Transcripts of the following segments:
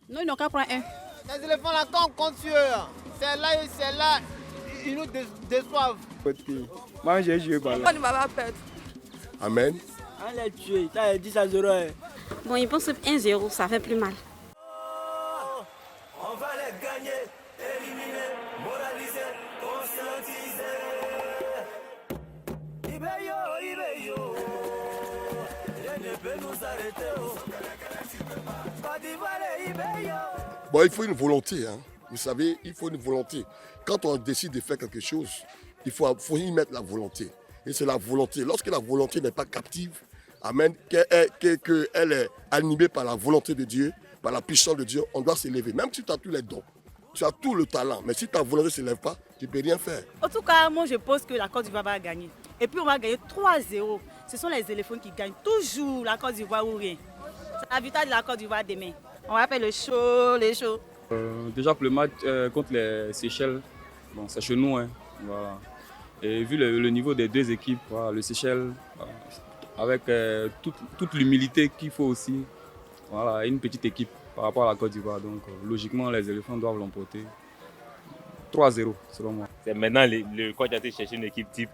Non, ils n'ont qu'à prendre un. Les éléphants là, quand on compte sur eux, c'est là, ils nous déçoivent. Moi j'ai joué ballon. On ne va pas perdre. Amen. On l'a tué, ça est 10-0. Bon, ils pensent que 1-0, ça fait plus mal. On va les gagner, éliminer, moraliser, conscientiser. Ibeyo, rien ne peut nous arrêter. Côte d'Ivoire, Ibeyo. Bon, il faut une volonté. Hein. Vous savez, il faut une volonté. Quand on décide de faire quelque chose, il faut y mettre la volonté. Et c'est la volonté. Lorsque la volonté n'est pas captive, amen, qu'elle est animée par la volonté de Dieu, par la puissance de Dieu, on doit s'élever. Même si tu as tous les dons, tu as tout le talent, mais si ta volonté ne s'élève pas, tu ne peux rien faire. En tout cas, moi je pense que la Côte d'Ivoire va gagner. Et puis on va gagner 3-0. Ce sont les éléphants qui gagnent toujours la Côte d'Ivoire ou rien. C'est la victoire de la Côte d'Ivoire demain. On va faire le show, les shows. Déjà pour le match contre les Seychelles, bon, c'est chez nous. Hein, voilà. Et vu le niveau des deux équipes, voilà, le Seychelles, avec toute l'humilité qu'il faut aussi, voilà, une petite équipe par rapport à la Côte d'Ivoire. Donc logiquement, les éléphants doivent l'emporter. 3-0 selon moi. C'est maintenant le coach a été chercher une équipe type.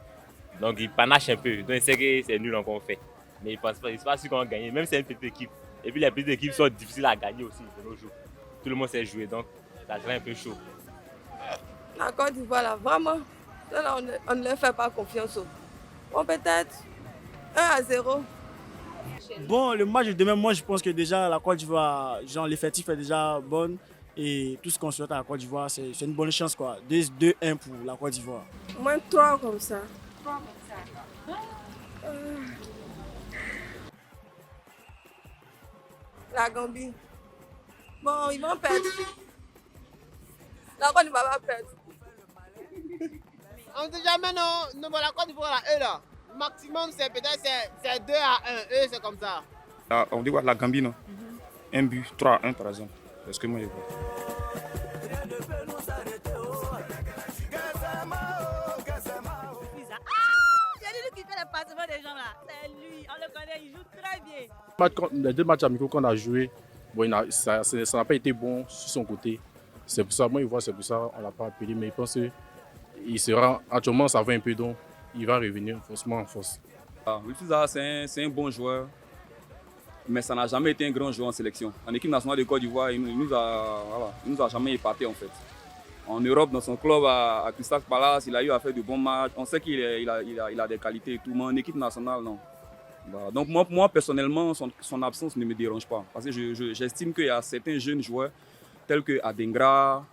Donc il panache un peu. Donc il sait que c'est nul qu'on fait. Mais il ne pense pas sûr qu'on va gagner, même si c'est une petite équipe. Et puis les petites équipes sont difficiles à gagner aussi de nos jours. Tout le monde sait jouer, donc ça sera un peu chaud. La Côte d'Ivoire, là, vraiment, là, on ne leur fait pas confiance. Bon, peut-être 1-0. Bon, le match de demain, moi je pense que déjà la Côte d'Ivoire, genre l'effectif est déjà bon. Et tout ce qu'on souhaite à la Côte d'Ivoire, c'est une bonne chance, quoi. 2-1 pour la Côte d'Ivoire. Moins 3 comme ça. La Gambie. Bon, ils vont perdre. La Côte d'Ivoire va perdre. On ne dit jamais non, la Côte d'Ivoire, eux là, maximum c'est peut-être c'est 2-1, eux c'est comme ça. On dit quoi, la Gambie, non? Un but, 3-1 par exemple. Parce que moi je vois. C'est lui qui fait les passements des gens là. C'est lui, on le connaît, il joue très bien. Les deux matchs amicaux qu'on a joués, bon, ça n'a pas été bon sur son côté. C'est pour ça, moi, c'est pour ça qu'on ne l'a pas appelé. Mais je pense qu'il sera, actuellement, ça va un peu, donc il va revenir forcément en force. Wilfried Zaha, c'est un bon joueur, mais ça n'a jamais été un grand joueur en sélection. En équipe nationale de Côte d'Ivoire, il nous a jamais épaté en fait. En Europe, dans son club à Crystal Palace, il a eu à faire de bons matchs. On sait qu'il a des qualités et tout, mais en équipe nationale, non. Voilà. Donc moi personnellement, son absence ne me dérange pas. Parce que j'estime qu'il y a certains jeunes joueurs, tels que Adengra,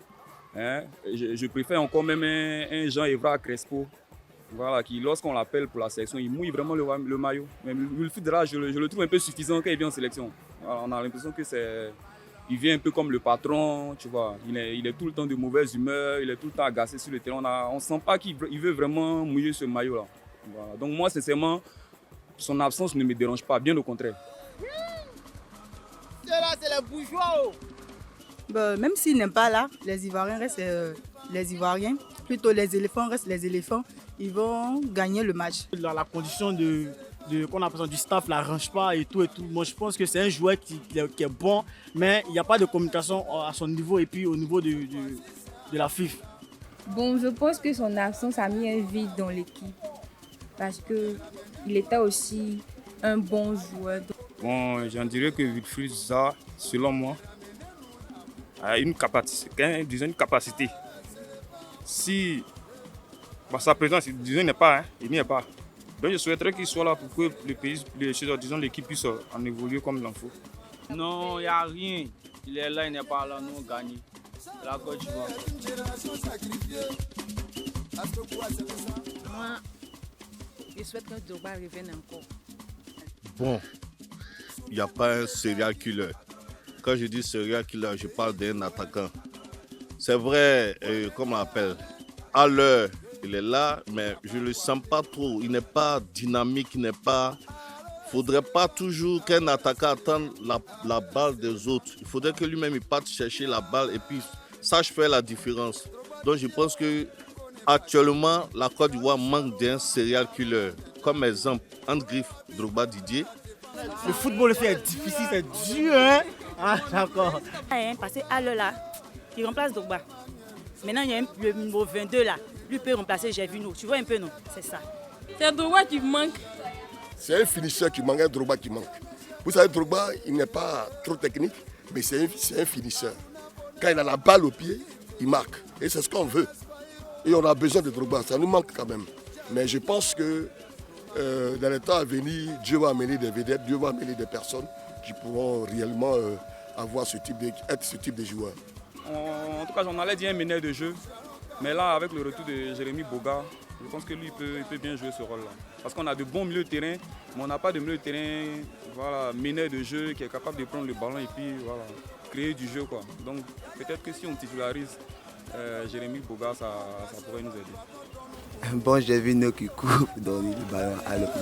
hein, je préfère encore même un Jean-Evra Crespo, voilà, qui lorsqu'on l'appelle pour la sélection, il mouille vraiment le maillot. Mais Wilfried Zaha, je le trouve un peu suffisant quand il vient en sélection. Voilà, on a l'impression que il vient un peu comme le patron, tu vois. Il est tout le temps de mauvaise humeur, il est tout le temps agacé sur le terrain. On ne sent pas qu'il veut vraiment mouiller ce maillot-là. Voilà. Donc moi, sincèrement, son absence ne me dérange pas, bien au contraire. Ceux-là, c'est les bourgeois. Bah, même s'il n'est pas là, les Ivoiriens restent les Ivoiriens. Plutôt les éléphants restent les éléphants. Ils vont gagner le match. La condition qu'on a besoin du staff ne l'arrange pas et tout. Moi, je pense que c'est un joueur qui est bon, mais il n'y a pas de communication à son niveau et puis au niveau de la FIFA. Bon, je pense que son absence a mis un vide dans l'équipe parce qu'il était aussi un bon joueur. Bon, j'en dirais que Wilfried Zaha, selon moi, a une capacité. Si sa présence, disons, il n'y est pas. Donc je souhaiterais qu'il soit là pour que l'équipe puisse en évoluer comme il en faut. Non, il n'y a rien. Il est là, il n'est pas là, nous on gagne. La Côte d'Ivoire. Moi, je souhaite que Drogba revienne encore. Bon, il n'y a pas un serial killer. Quand je dis serial killer, je parle d'un attaquant. C'est vrai, comment on appelle, à l'heure, il est là, mais je ne le sens pas trop. Il n'est pas dynamique, il n'est pas... Il ne faudrait pas toujours qu'un attaquant attende la balle des autres. Il faudrait que lui-même il parte chercher la balle et puis sache faire la différence. Donc je pense que actuellement, la Côte d'Ivoire manque d'un serial killer. Comme exemple, André Drogba Didier. Le football est difficile, c'est dur, hein? Ah, d'accord. Parce que Halle là, il remplace Drogba. Maintenant, il y a le numéro 22 là. Lui peut remplacer Gervinho. Tu vois un peu, non? C'est ça. C'est Drogba qui manque. C'est un finisseur qui manque, un Drogba qui manque. Vous savez, Drogba, il n'est pas trop technique, mais c'est un finisseur. Quand il a la balle au pied, il marque. Et c'est ce qu'on veut. Et on a besoin de Drogba, ça nous manque quand même. Mais je pense que dans les temps à venir, Dieu va amener des vedettes, Dieu va amener des personnes qui pourront réellement avoir être ce type de joueur. En tout cas, on allait dire un meneur de jeu. Mais là, avec le retour de Jérémy Boga, je pense que lui, il peut bien jouer ce rôle-là. Parce qu'on a de bons milieux de terrain, mais on n'a pas de milieu de terrain meneur de jeu qui est capable de prendre le ballon et puis créer du jeu, quoi. Donc peut-être que si on titularise Jérémy Boga, ça pourrait nous aider. Bon, j'ai vu nous qui courent pour donner le ballon à l'autre.